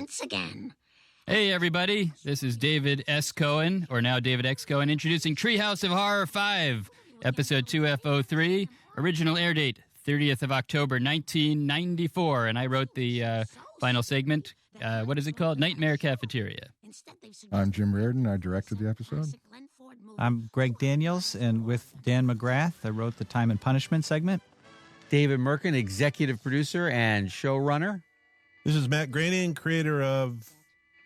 once again. Hey, everybody. This is David S. Cohen, or now David X. Cohen, introducing Treehouse of Horror 5, Episode 2F03, original air date 30th of October, 1994. And I wrote the final segment. What is it called? Nightmare Cafeteria. I'm Jim Reardon. I directed the episode. I'm Greg Daniels, and with Dan McGrath, I wrote the Time and Punishment segment. David Merkin, executive producer and showrunner. This is Matt Groening, creator of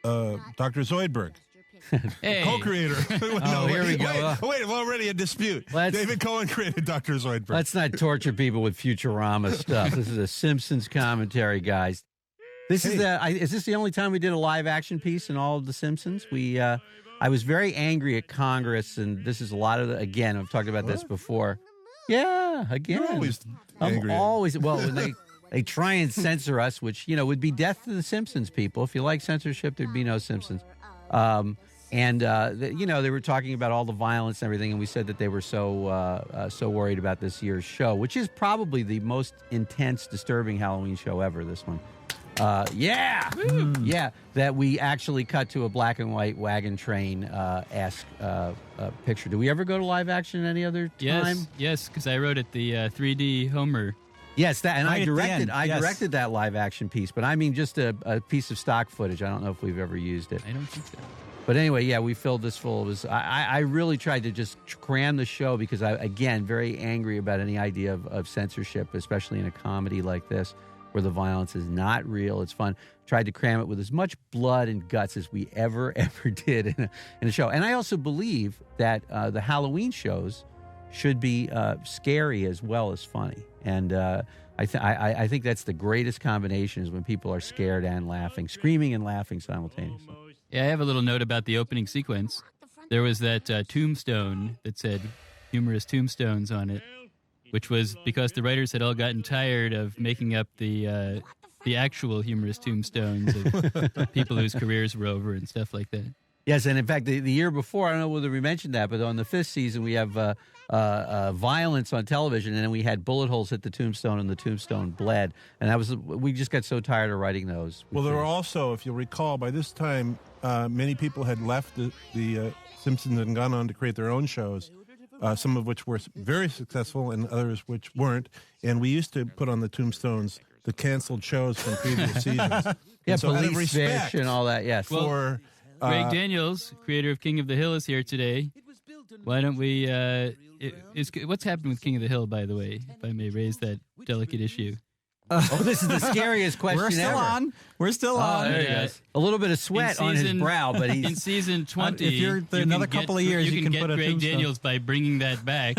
Dr. Zoidberg. Hey. Co-creator. Here we go. Wait, I'm already in dispute. David Cohen created Dr. Zoidberg. Let's not torture people with Futurama stuff. This is a Simpsons commentary, guys. Is this the only time we did a live action piece in all of the Simpsons? I was very angry at Congress, and this is a lot of again, I've talked about this before. Yeah, again. You're always angry. When they try and censor us, which, would be death to the Simpsons people. If you like censorship, there'd be no Simpsons. They were talking about all the violence and everything, and we said that they were so worried about this year's show, which is probably the most intense, disturbing Halloween show ever, this one. That we actually cut to a black and white wagon train-esque picture. Do we ever go to live action any other time? Yes, because I wrote it the 3D Homer. Yes, I directed that live action piece, but I mean just a piece of stock footage. I don't know if we've ever used it. I don't think so. But anyway, yeah, we filled this full. I really tried to just cram the show because again, very angry about any idea of censorship, especially in a comedy like this, where the violence is not real. It's fun. Tried to cram it with as much blood and guts as we ever did in a show. And I also believe that the Halloween shows should be scary as well as funny. And I think that's the greatest combination is when people are scared and laughing, screaming and laughing simultaneously. Yeah, I have a little note about the opening sequence. There was that tombstone that said humorous tombstones on it, which was because the writers had all gotten tired of making up the actual humorous tombstones of people whose careers were over and stuff like that. Yes, and in fact, the year before, I don't know whether we mentioned that, but on the 5th season, we have violence on television, and then we had bullet holes hit the tombstone, and the tombstone bled. And we just got so tired of writing those. Well, there were also, if you'll recall, by this time, many people had left the Simpsons and gone on to create their own shows. Some of which were very successful and others which weren't. And we used to put on the tombstones the canceled shows from previous seasons. Yeah, so Police Fish and all that, yes. Greg Daniels, creator of King of the Hill, is here today. Why don't we... what's happened with King of the Hill, by the way, if I may raise that delicate issue? This is the scariest question ever. We're still on. There you go. A little bit of sweat on his brow, but he's... In season 20, if you're another couple of years, you can get put a Greg tombstone. Daniels by bringing that back.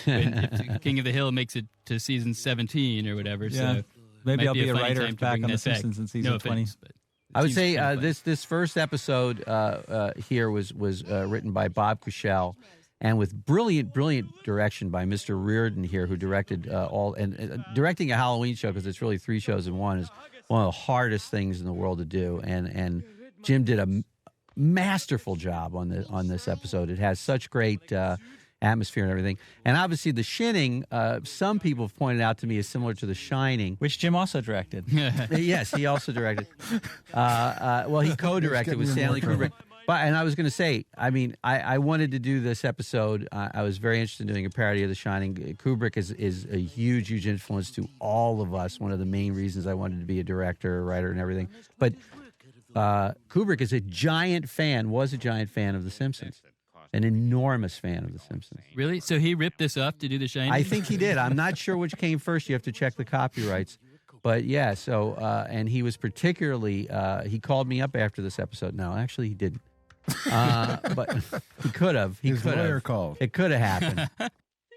If King of the Hill makes it to season 17 or whatever. Yeah. So Maybe I'll be a funny writer time to back bring on The that back. Simpsons in season No 20. offense, but I would seems say kind of fun. this first episode here was written by Bob Cushell, and with brilliant direction by Mr. Reardon here, who directed directing a Halloween show, because it's really 3 shows in one, is one of the hardest things in the world to do. And Jim did a masterful job on this episode. It has such great atmosphere and everything. And obviously the Shining, some people have pointed out to me, is similar to The Shining. Which Jim also directed. Yes, he also directed. He co-directed with Stanley Kubrick. And I was going to say, I mean, I wanted to do this episode. I was very interested in doing a parody of The Shining. Kubrick is a huge influence to all of us. One of the main reasons I wanted to be a director, a writer, and everything. But Kubrick was a giant fan of The Simpsons. An enormous fan of The Simpsons. Really? So he ripped this off to do The Shining? I think he did. I'm not sure which came first. You have to check the copyrights. But yeah, so, and he was particularly, he called me up after this episode. No, actually he didn't. But he could have. His lawyer called. It could have happened.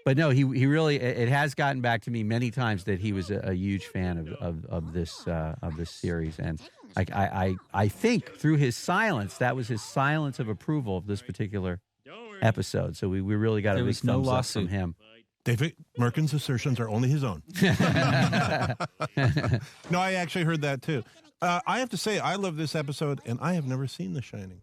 But no, he really, it has gotten back to me many times that he was a huge fan of this series. And I think through his silence, that was his silence of approval of this particular episode. So we really got a big thumbs up from him. David Merkin's assertions are only his own. No, I actually heard that too. I have to say, I love this episode, and I have never seen The Shining.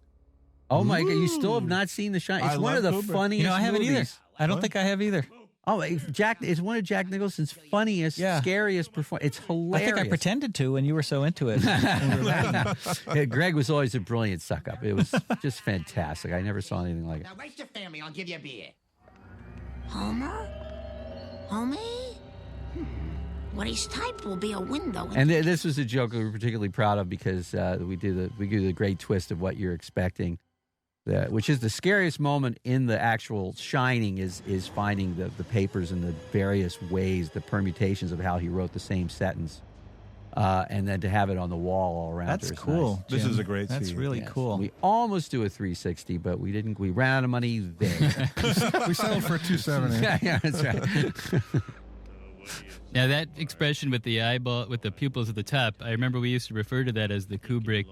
Oh my God! You still have not seen The Shining? It's one of the funniest. I haven't either. movies. I don't think I have either. Oh, it's one of Jack Nicholson's funniest, scariest performances. It's hilarious. I think I pretended to, and you were so into it. Yeah, Greg was always a brilliant suck-up. It was just fantastic. I never saw anything like it. Now, where's your family? I'll give you a beer. Homer? Homie? Woody's type will be a window. And this was a joke we were particularly proud of because we do the great twist of what you're expecting. Which is the scariest moment in the actual Shining is finding the papers and the various ways, the permutations of how he wrote the same sentence, and then to have it on the wall all around. That's her is cool. nice. This Jim. is a great That's scene. really Yes. cool. We almost do a 360, but we didn't. We ran out of money there. We settled for 270. yeah, that's right. Now that expression with the eyeball, with the pupils at the top, I remember we used to refer to that as the Kubrick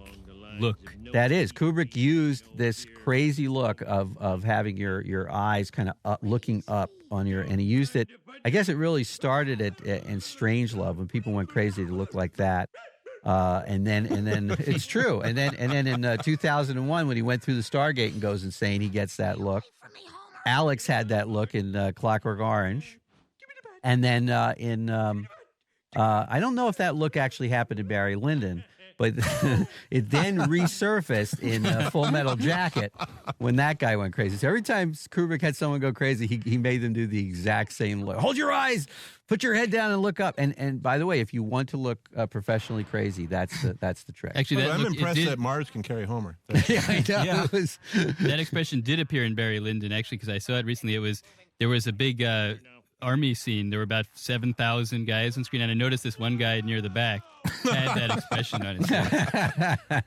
look. That is, Kubrick used this crazy look of having your eyes kind of looking up on your, and he used it. I guess it really started in Strangelove when people went crazy to look like that, and then it's true. And then in 2001 when he went through the Stargate and goes insane, he gets that look. Alex had that look in Clockwork Orange, and then I don't know if that look actually happened to Barry Lyndon. But it then resurfaced in Full Metal Jacket when that guy went crazy. So every time Kubrick had someone go crazy, he made them do the exact same look. Hold your eyes, put your head down, and look up. And by the way, if you want to look professionally crazy, that's the trick. Actually, I'm impressed that Mars can carry Homer. yeah, I know. Yeah. It was, that expression did appear in Barry Lyndon, actually, because I saw it recently. There was a big army scene. There were about 7,000 guys on screen, and I noticed this one guy near the back had that expression on his face.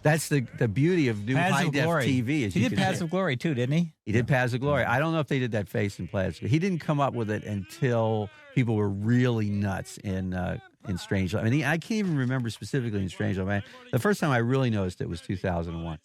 that's the beauty of new Paths high of def Glory. TV. Is He you did can- Paths of Glory too, didn't he? He did Paths of Glory. I don't know if they did that face in Paths. He didn't come up with it until people were really nuts in Strangelove. I mean, I can't even remember specifically in Strangelove. The first time I really noticed it was 2001.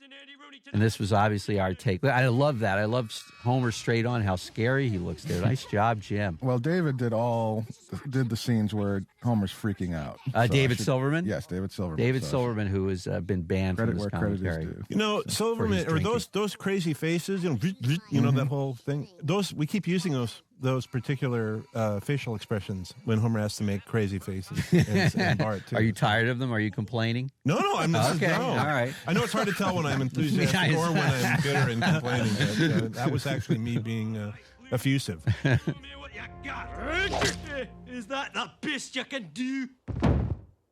And this was obviously our take. I love that. I love Homer straight on, how scary he looks there. Nice job, Jim. Well, David did the scenes where Homer's freaking out. So I David should- Silverman? Yes, David Silverman. David So Silverman, who has been banned Credit from this where credit is commentary. due. You know, his Silverman, or drinking. those crazy faces, you know that whole thing. Those we keep using those particular facial expressions when Homer has to make crazy faces. And Bart too. Are you tired of them? Are you complaining? No, I'm not. Okay, No. all right. I know it's hard to tell when I'm enthusiastic Nice. or when I'm bitter and complaining. But, that was actually me being effusive. Is that the best you can do?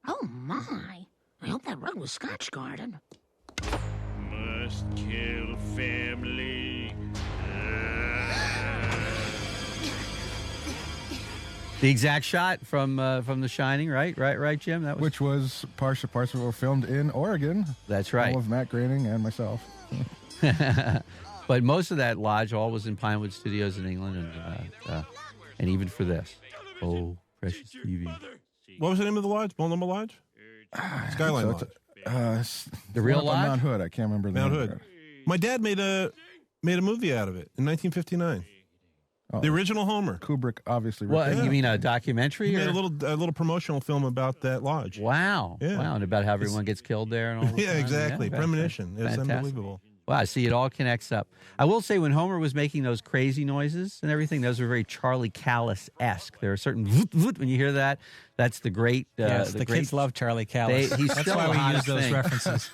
Oh, my. I hope that rug was Scotch Garden. Must kill family. The exact shot from The Shining, right, Jim? That was Which was parts of it were filmed in Oregon. That's right. All of Matt Groening and myself. But most of that lodge all was in Pinewood Studios in England, and even for this. Oh, precious TV. What was the name of the lodge? Multnomah Lodge? Skyline Lodge. The real one up on lodge? Mount Hood. I can't remember the Mount name of Hood. it. My dad made a movie out of it in 1959. Oh, The original Homer. Kubrick obviously. What, ripped it. you mean a documentary? He made or? a little promotional film about that lodge. Wow. Yeah. Wow. And about how everyone gets killed there and all that. Yeah, exactly. Yeah, Premonition. It's fantastic. unbelievable. Wow, see, it all connects up. I will say, when Homer was making those crazy noises and everything, those were very Charlie Callis-esque. There are certain when you hear that, that's the great. Yes, the great, kids love Charlie Callis. he's That's still why the we use hottest those thing. references.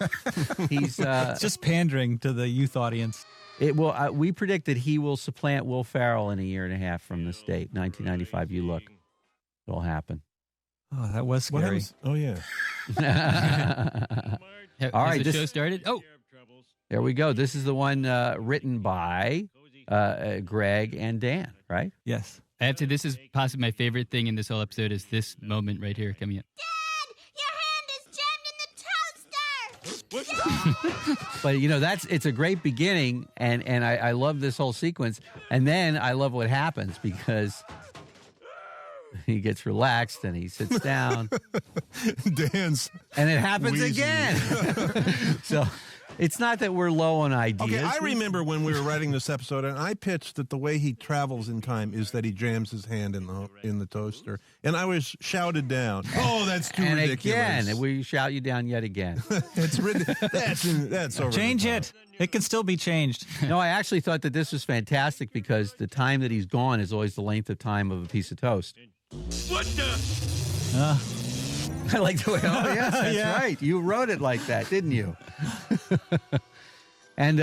He's It's just pandering to the youth audience. it will. We predict that he will supplant Will Ferrell in a year and a half from this date, 1995. You look, it'll happen. Oh, that was What scary. happens? Oh, yeah. All right, Has the this- show started? Oh, There we go. This is the one written by Greg and Dan, right? Yes. I have to. This is possibly my favorite thing in this whole episode. Is this moment right here coming up? Your hand is jammed in the toaster! But you know, it's a great beginning, and I love this whole sequence. And then I love what happens because he gets relaxed and he sits down, Dan's. and it happens Wheezing. again. So It's not that we're low on ideas. Okay, I remember when we were writing this episode, and I pitched that the way he travels in time is that he jams his hand in the toaster, and I was shouted down. Oh, that's too and ridiculous! Again, we shout you down yet again. It's that's over. Change it. It can still be changed. No, I actually thought that this was fantastic because the time that he's gone is always the length of time of a piece of toast. What the? I like the way. Oh, yes, that's right. You wrote it like that, didn't you? And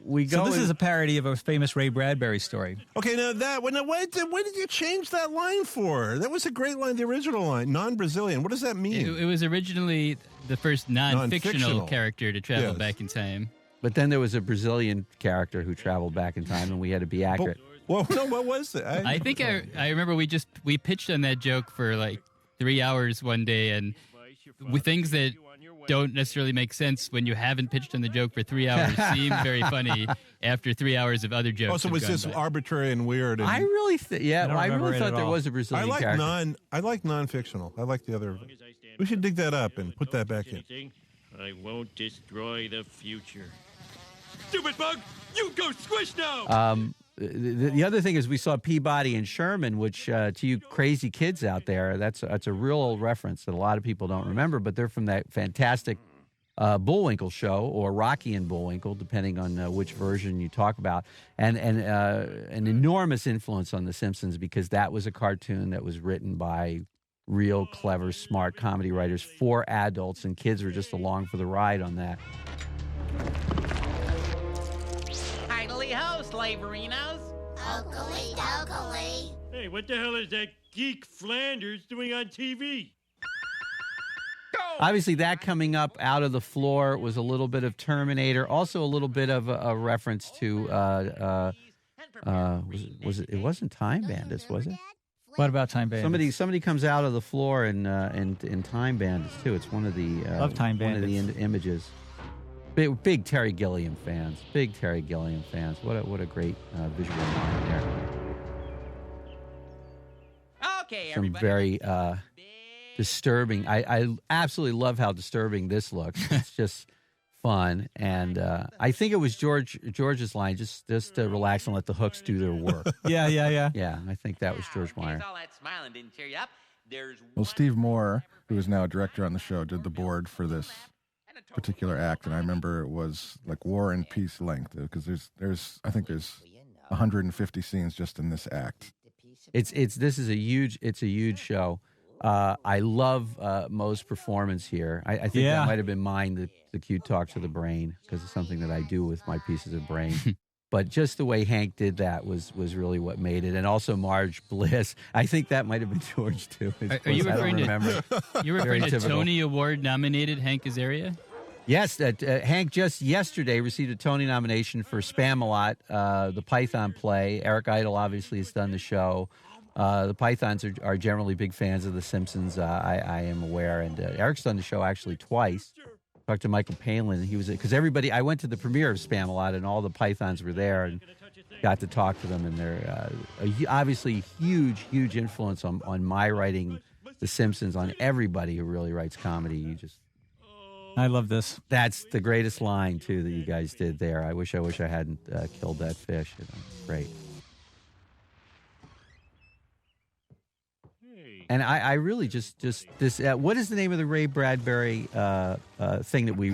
we go. So this is a parody of a famous Ray Bradbury story. Okay, now what did you change that line for? That was a great line, the original line, non-Brazilian. What does that mean? It was originally the first non-fictional Non-fictional. character to travel Yes. back in time. But then there was a Brazilian character who traveled back in time, and we had to be accurate. Well, no, what was it? I think I remember we pitched on that joke for like 3 hours one day, and with things that don't necessarily make sense when you haven't pitched on the joke for 3 hours seem very funny after 3 hours of other jokes. Oh, so have was gone this by. arbitrary and weird? And I really, I remember really it thought at there all. was a Brazilian character. I like non-fictional. I like the other. We should dig that up and put that back in. I won't destroy the future. Stupid bug! You go squish now! The other thing is we saw Peabody and Sherman, which to you crazy kids out there, that's a real old reference that a lot of people don't remember, but they're from that fantastic Bullwinkle show, or Rocky and Bullwinkle, depending on which version you talk about, and an enormous influence on The Simpsons because that was a cartoon that was written by real clever, smart comedy writers for adults, and kids were just along for the ride on that. Idly ho, slaverinos. Oakley dokley. Hey, what the hell is that geek Flanders doing on TV? Obviously, that coming up out of the floor was a little bit of Terminator, also a little bit of a reference to was it? It wasn't Time Bandits, was it? What about Time Bandits? Somebody comes out of the floor in Time Bandits too. It's one of the Love Time one of the Bandits. images. Big Terry Gilliam fans. Big Terry Gilliam fans. What a great visual line there. Okay, Some everybody. very disturbing. I absolutely love how disturbing this looks. It's just fun, and I think it was George's line. Just to relax and let the hooks do their work. Yeah. Yeah, I think that was George Meyer. All that smiling didn't cheer you up. There's Well, Steve Moore, who is now a director on the show, did the board for this particular act, and I remember it was like War and Peace length because there's 150 scenes just in this act. This is a huge show. I love Moe's performance here. I think Yeah. that might have been mine, the cute talk to the brain, because it's something that I do with my pieces of brain. But just the way Hank did that was really what made it. And also Marge Bliss. I think that might have been George too. Are you I don't referring to- remember. You're referring to typical. Tony Award nominated Hank Azaria? Yes, Hank just yesterday received a Tony nomination for Spam-A-Lot, the Python play. Eric Idle obviously has done the show. The Pythons are generally big fans of The Simpsons, I am aware. And Eric's done the show actually twice. Talked to Michael Palin. He was because everybody. I went to the premiere of Spam-A-Lot, and all the Pythons were there, and got to talk to them. And they're obviously huge influence on my writing The Simpsons, on everybody who really writes comedy. I love this. That's the greatest line too that you guys did there. I wish I hadn't killed that fish. Great. And I really just this. What is the name of the Ray Bradbury thing that we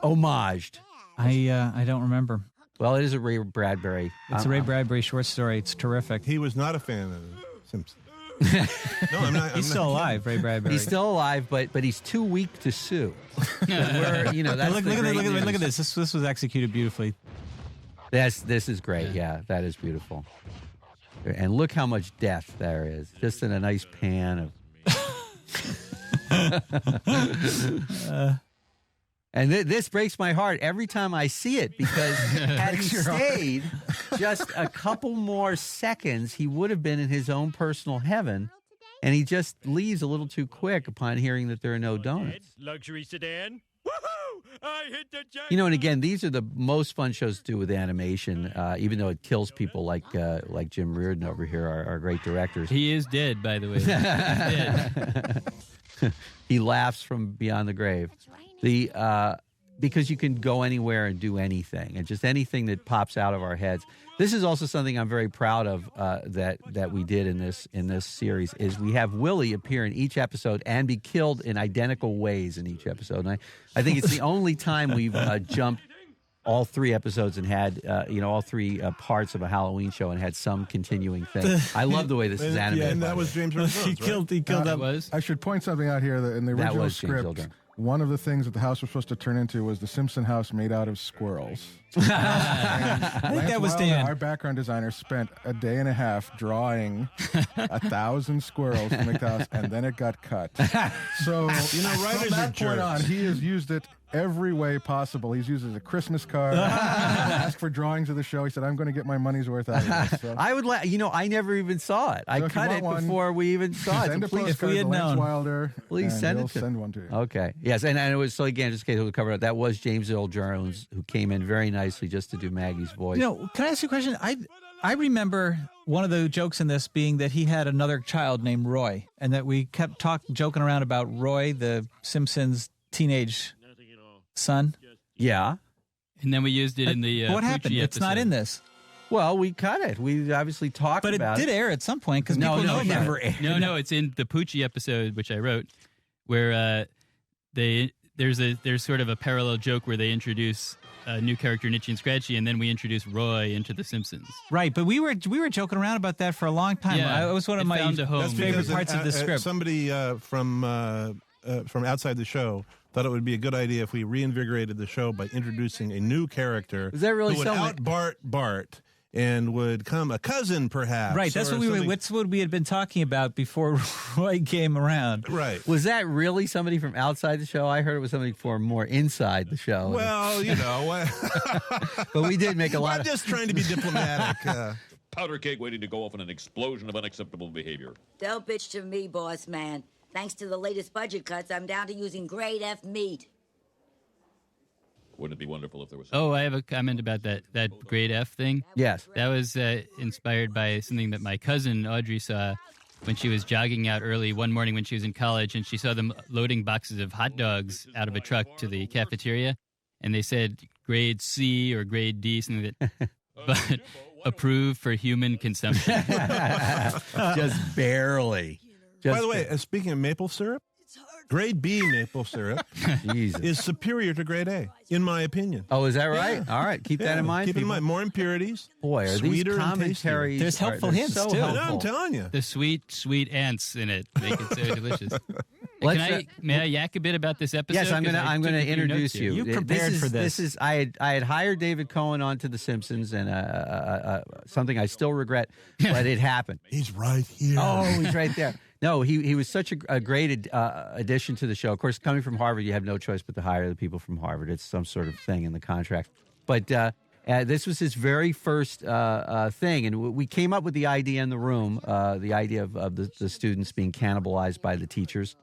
homaged? I don't remember. Well, it is a Ray Bradbury. It's a Ray Bradbury short story. It's terrific. He was not a fan of Simpsons. No, I'm not. He's still alive, Ray Bradbury. He's still alive, but he's too weak to sue. That's look the great at news. this. This was executed beautifully. This is great. Yeah, that is beautiful. And look how much death there is, just in a nice pan of. And this breaks my heart every time I see it, because had he stayed just a couple more seconds, he would have been in his own personal heaven. And he just leaves a little too quick upon hearing that there are no donuts. Luxury sedan. Woohoo! I hit the jackpot. You know, and again, these are the most fun shows to do with animation, even though it kills people like Jim Reardon over here, our great directors. He is dead, by the way. He's dead. He laughs from beyond the grave. The because you can go anywhere and do anything, and just anything that pops out of our heads. This is also something I'm very proud of that we did in this series. Is we have Willie appear in each episode and be killed in identical ways in each episode. And I think it's the only time we've jumped all 3 episodes and had all 3 parts of a Halloween show and had some continuing thing. I love the way this is animated. Yeah, and that was James Earl Jones, He killed that was. I should point something out here that in the That original was James Earl script, Jones. one of the things that the house was supposed to turn into was the Simpson house made out of squirrels. I think that was Dan. Our background designer spent a day and a half drawing 1,000 squirrels to make the house, and then it got cut. So, writers from are that point jerks. on, he has used it every way possible. He's used it as a Christmas card. Asked for drawings of the show. He said, "I'm going to get my money's worth out of this." So, I would I never even saw it. I So if you cut want it one, before we even saw it. send So a please, postcard we had to Lance known. Wilder. Please and send he'll it to send one to you. Okay. Yes, and it was, so again, just in case we'll cover it, that was James Earl Jones, who came in very nicely just to do Maggie's voice. Can I ask you a question? I remember one of the jokes in this being that he had another child named Roy, and that we kept joking around about Roy, the Simpsons teenage son. Yeah. And then we used it in the What happened? Poochie It's not episode. in this. Well, we cut it. We obviously talked But it about did air at some point because No, people know it about never it. aired. No, it's in the Poochie episode, which I wrote, where there's sort of a parallel joke where they introduce a new character, Itchy and Scratchy, and then we introduce Roy into The Simpsons. Right, but we were joking around about that for a long time. Yeah, it was one of it my found a home. That's favorite because parts of the script. Somebody from outside the show thought it would be a good idea if we reinvigorated the show by introducing a new character. Is that really who would something? out Bart and would come a cousin, perhaps. Right, that's or what something. that's what we had been talking about before Roy came around. Right. Was that really somebody from outside the show? I heard it was somebody from more inside the show. Well, But we did make a lot I'm of... just trying to be diplomatic. Powder keg waiting to go off in an explosion of unacceptable behavior. Don't bitch to me, boss man. Thanks to the latest budget cuts, I'm down to using grade F meat. Wouldn't it be wonderful if there was... Oh, I have a comment about that grade F thing. Yes. That was inspired by something that my cousin Audrey saw when she was jogging out early one morning when she was in college, and she saw them loading boxes of hot dogs out of a truck to the cafeteria, and they said grade C or grade D, something that, but approved for human consumption. Just barely. By the way, speaking of maple syrup, grade B maple syrup Jesus. is superior to grade A, in my opinion. Oh, is that right? All right. Keep that in mind. Keep it in people. mind. More impurities. Boy, are these sweeter and commentaries... There's helpful hints, so too. No, helpful. I'm telling you. The sweet ants in it make it so delicious. Let's, May I yak a bit about this episode? Yes, I'm 'Cause gonna I took a few introduce notes here. you. You prepared for this. This is I had hired David Cohen onto The Simpsons, and something I still regret, but it happened. He's right here. Oh, he's right there. No, he was such a great addition to the show. Of course, coming from Harvard, you have no choice but to hire the people from Harvard. It's some sort of thing in the contract. But this was his very first thing, and we came up with the idea in the room, the idea of the students being cannibalized by the teachers.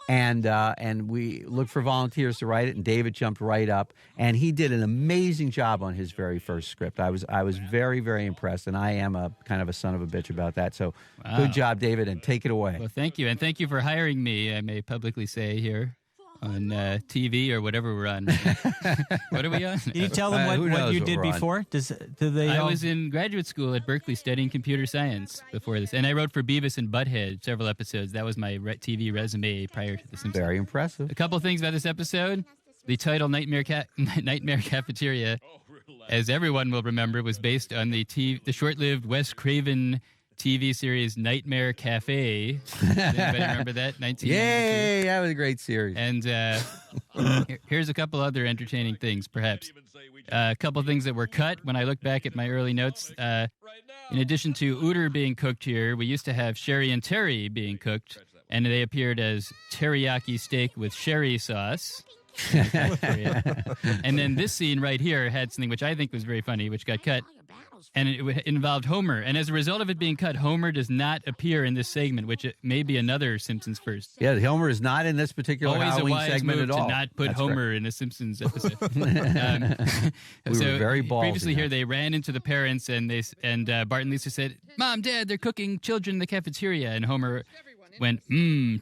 And we looked for volunteers to write it, and David jumped right up, and he did an amazing job on his very first script. I was very, very impressed, and I am a kind of a son of a bitch about that. So good job, David, and take it away. Well, thank you, and thank you for hiring me. I may publicly say here on TV or whatever we're on. What are we on? Can you tell them Who what knows you what did we're on? before? Do they? I all- was in graduate school at Berkeley studying computer science before this, and I wrote for Beavis and Butthead several episodes. That was my TV resume prior to The Simpsons. Very impressive. A couple things about this episode. The title Nightmare Cafeteria, as everyone will remember, was based on the short-lived Wes Craven TV series Nightmare Cafe. Does anybody remember that? 1992. Yay, that was a great series. And here's a couple other entertaining things, perhaps. A couple things that were cut when I look back at my early notes. In addition to Uter being cooked here, we used to have Sherry and Terry being cooked, and they appeared as teriyaki steak with sherry sauce. And then this scene right here had something which I think was very funny, which got cut. And it involved Homer. And as a result of it being cut, Homer does not appear in this segment, which it may be another Simpsons first. Yeah, Homer is not in this particular Always Halloween a wise segment move at all. to not put That's Homer correct. in a Simpsons episode. We were very ballsy previously here, then. they ran into the parents, and Bart and Lisa said, "Mom, Dad, they're cooking children in the cafeteria." And Homer went,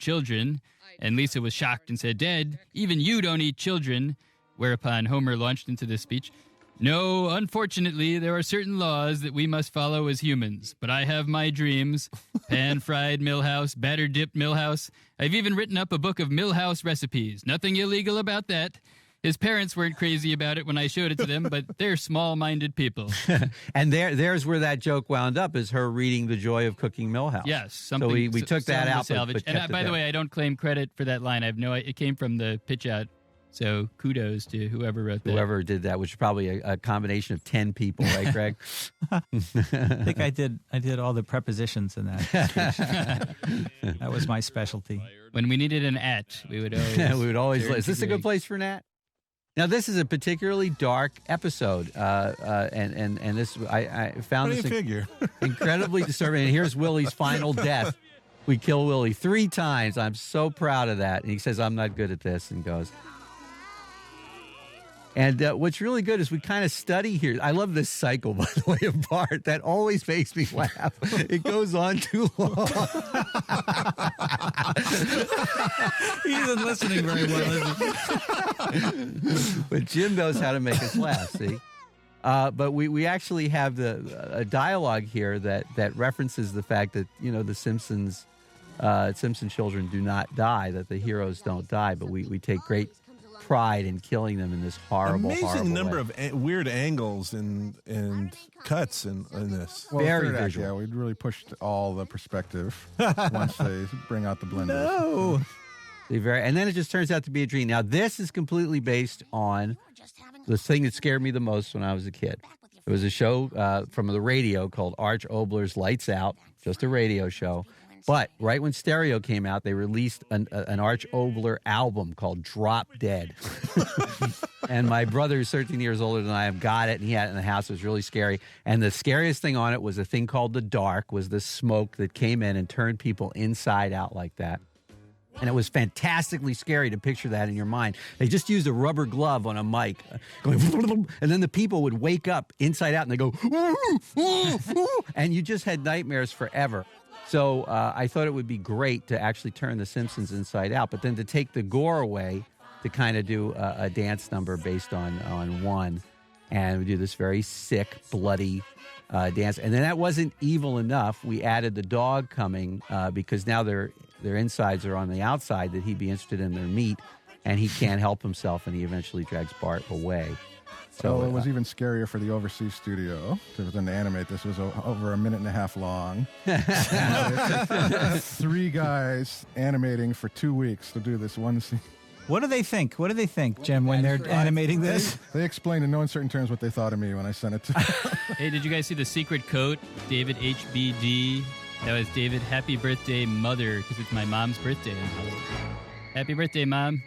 children. And Lisa was shocked and said, "Dad, even you don't eat children." Whereupon Homer launched into this speech. No, unfortunately, there are certain laws that we must follow as humans, but I have my dreams. Pan-fried Millhouse, batter-dipped Millhouse. I've even written up a book of Millhouse recipes. Nothing illegal about that. His parents weren't crazy about it when I showed it to them, but they're small-minded people. And there's where that joke wound up, is her reading The Joy of Cooking Millhouse. Yes. So we took that out. Salvage. And by the way, I don't claim credit for that line. It came from the pitch out. So kudos to whoever wrote that. Whoever did that, which is probably a combination of 10 people, right, Greg? I think I did all the prepositions in that speech. That was my specialty. When we needed an at, we would always. Is this a good place for an at? Now, this is a particularly dark episode, and this I found this incredibly disturbing. And here's Willie's final death. We kill Willie 3 times. I'm so proud of that. And he says, I'm not good at this, and goes. And what's really good is we kind of study here. I love this cycle, by the way, of Bart. That always makes me laugh. It goes on too long. He isn't listening very well, is he? But Jim knows how to make us laugh, see? But we actually have a dialogue here that references the fact that, the Simpson children do not die, that the heroes don't die, but we take great pride in killing them in this horrible number way. of weird angles and cuts in this. Well, very visual. Yeah, we really pushed all the perspective once they bring out the blender. No. And then it just turns out to be a dream. Now, this is completely based on the thing that scared me the most when I was a kid. It was a show from the radio called Arch Obler's Lights Out, just a radio show. But right when stereo came out, they released an Arch Obler album called Drop Dead. And my brother, who's 13 years older than I am, got it, and he had it in the house. It was really scary. And the scariest thing on it was a thing called the dark, was the smoke that came in and turned people inside out like that. And it was fantastically scary to picture that in your mind. They just used a rubber glove on a mic, going, and then the people would wake up inside out, and they go, and you just had nightmares forever. So I thought it would be great to actually turn The Simpsons inside out, but then to take the gore away, to kind of do a dance number based on one, and we do this very sick, bloody dance. And then that wasn't evil enough. We added the dog coming because now their insides are on the outside, that he'd be interested in their meat, and he can't help himself, and he eventually drags Bart away. So it was even scarier for the overseas studio to animate. This was over 1.5 minutes long. It took 3 guys animating for 2 weeks to do this one scene. What do they think? What do they think, Jim, when they're animating this? They explained in no uncertain terms what they thought of me when I sent it to them. Hey, did you guys see the secret coat? David HBD. That was David, happy birthday, mother, because it's my mom's birthday. Happy birthday, Mom.